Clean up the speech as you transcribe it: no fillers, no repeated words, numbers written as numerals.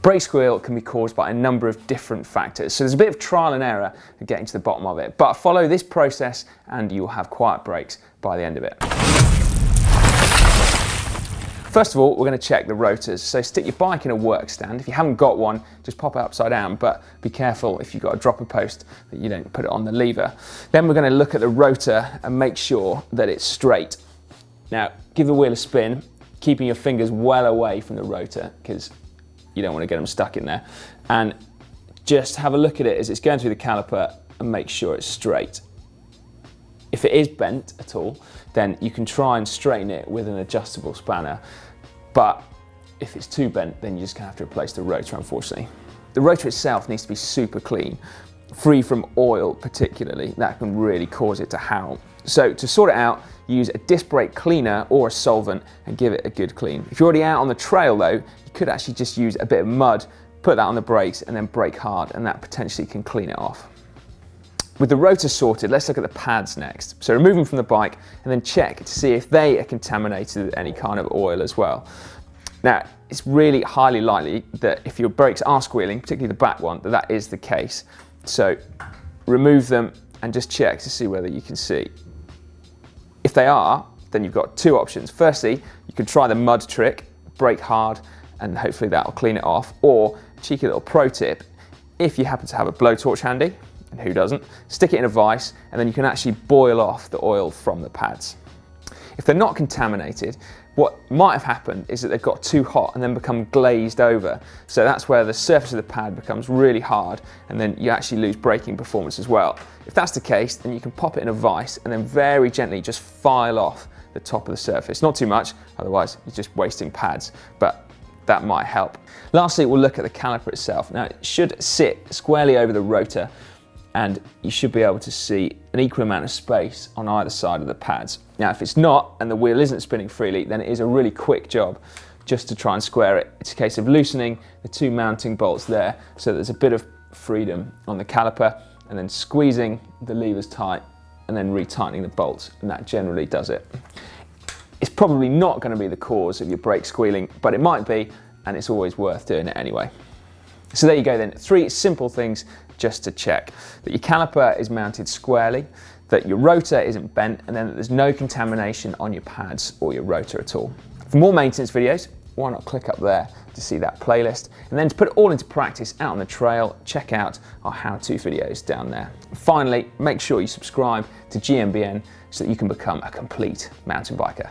Brake squeal can be caused by a number of different factors, so there's a bit of trial and error in getting to the bottom of it, but follow this process and you'll have quiet brakes by the end of it. First of all, we're going to check the rotors. So stick your bike in a work stand. If you haven't got one, just pop it upside down, but be careful if you've got a dropper post that you don't put it on the lever. Then we're going to look at the rotor and make sure that it's straight. Now, give the wheel a spin, keeping your fingers well away from the rotor because you don't want to get them stuck in there. And just have a look at it as it's going through the caliper and make sure it's straight. If it is bent at all, then you can try and straighten it with an adjustable spanner. But if it's too bent, then you're just gonna have to replace the rotor, unfortunately. The rotor itself needs to be super clean, free from oil particularly. That can really cause it to howl. So to sort it out, use a disc brake cleaner or a solvent and give it a good clean. If you're already out on the trail though, you could actually just use a bit of mud, put that on the brakes and then brake hard, and that potentially can clean it off. With the rotor sorted, let's look at the pads next. So remove them from the bike and then check to see if they are contaminated with any kind of oil as well. Now, it's really highly likely that if your brakes are squealing, particularly the back one, that is the case. So remove them and just check to see whether you can see. If they are, then you've got two options. Firstly, you can try the mud trick, brake hard, and hopefully that'll clean it off. Or, cheeky little pro tip, if you happen to have a blowtorch handy, and who doesn't, stick it in a vise and then you can actually boil off the oil from the pads. If they're not contaminated, what might have happened is that they've got too hot and then become glazed over. So that's where the surface of the pad becomes really hard and then you actually lose braking performance as well. If that's the case, then you can pop it in a vise and then very gently just file off the top of the surface. Not too much, otherwise you're just wasting pads, but that might help. Lastly, we'll look at the caliper itself. Now, it should sit squarely over the rotor and you should be able to see an equal amount of space on either side of the pads. Now, if it's not and the wheel isn't spinning freely, then it is a really quick job just to try and square it. It's a case of loosening the two mounting bolts there so there's a bit of freedom on the caliper and then squeezing the levers tight and then retightening the bolts, and that generally does it. It's probably not going to be the cause of your brake squealing, but it might be, and it's always worth doing it anyway. So there you go then, 3 simple things just to check. That your caliper is mounted squarely, that your rotor isn't bent, and then that there's no contamination on your pads or your rotor at all. For more maintenance videos, why not click up there to see that playlist? And then to put it all into practice out on the trail, check out our how-to videos down there. Finally, make sure you subscribe to GMBN so that you can become a complete mountain biker.